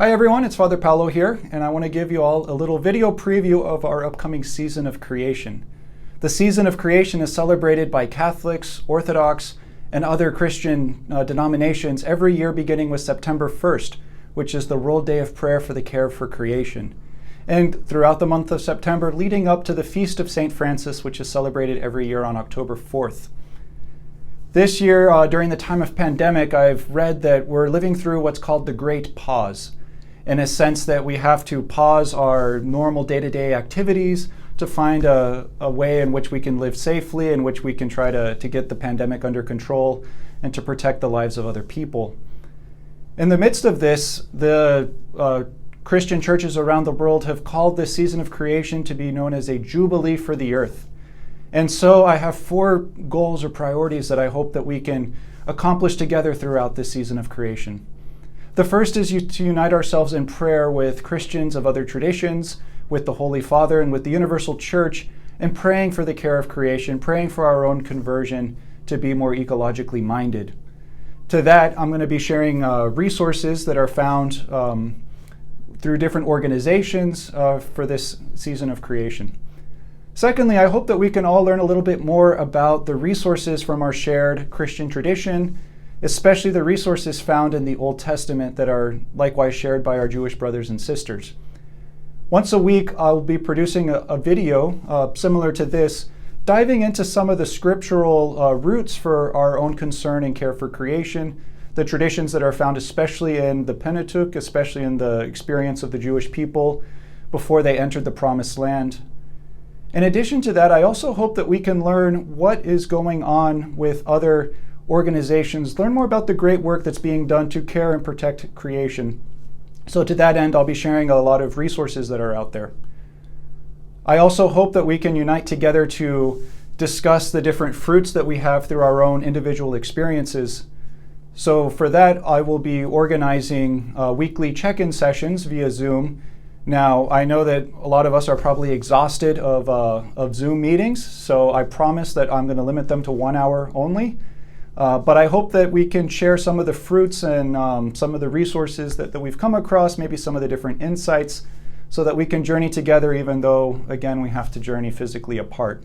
Hi everyone, it's Father Paolo here, and I want to give you all a little video preview of our upcoming season of creation. The season of creation is celebrated by Catholics, Orthodox, and other Christian denominations every year beginning with September 1st, which is the World Day of Prayer for the Care for Creation. And throughout the month of September, leading up to the Feast of St. Francis, which is celebrated every year on October 4th. This year, during the time of pandemic, I've read that we're living through what's called the Great Pause, in a sense that we have to pause our normal day-to-day activities to find a way in which we can live safely, in which we can try to get the pandemic under control and to protect the lives of other people. In the midst of this, the Christian churches around the world have called this season of creation to be known as a jubilee for the earth. And so I have 4 goals or priorities that I hope that we can accomplish together throughout this season of creation. The first is to unite ourselves in prayer with Christians of other traditions, with the Holy Father, and with the Universal Church, and praying for the care of creation, praying for our own conversion to be more ecologically minded. To that, I'm going to be sharing resources that are found through different organizations for this season of creation. Secondly, I hope that we can all learn a little bit more about the resources from our shared Christian tradition, especially the resources found in the Old Testament that are likewise shared by our Jewish brothers and sisters. Once a week, I'll be producing a video similar to this, diving into some of the scriptural roots for our own concern and care for creation, the traditions that are found especially in the Pentateuch, especially in the experience of the Jewish people before they entered the Promised Land. In addition to that, I also hope that we can learn what is going on with other organizations, learn more about the great work that's being done to care and protect creation. So to that end, I'll be sharing a lot of resources that are out there. I also hope that we can unite together to discuss the different fruits that we have through our own individual experiences. So for that, I will be organizing weekly check-in sessions via Zoom. Now, I know that a lot of us are probably exhausted of Zoom meetings, so I promise that I'm going to limit them to 1 hour only. But I hope that we can share some of the fruits and some of the resources that we've come across, maybe some of the different insights, so that we can journey together even though, again, we have to journey physically apart.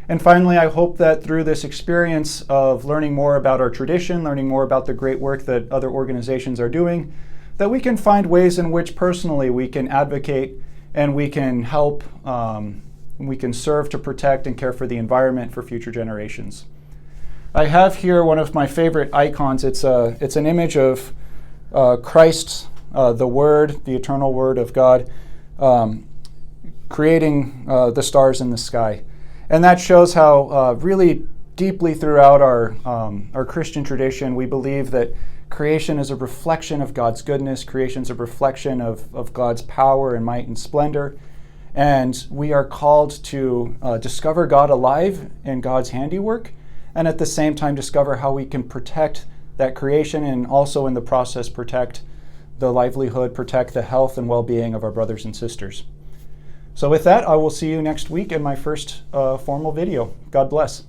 And finally, I hope that through this experience of learning more about our tradition, learning more about the great work that other organizations are doing, that we can find ways in which personally we can advocate and we can help, we can serve to protect and care for the environment for future generations. I have here one of my favorite icons. It's an image of Christ, the Word, the eternal Word of God, creating the stars in the sky. And that shows how really deeply throughout our Christian tradition, we believe that creation is a reflection of God's goodness. Creation is a reflection of God's power and might and splendor. And we are called to discover God alive in God's handiwork, and at the same time discover how we can protect that creation and also in the process protect the livelihood, protect the health and well-being of our brothers and sisters. So with that, I will see you next week in my first formal video. God bless.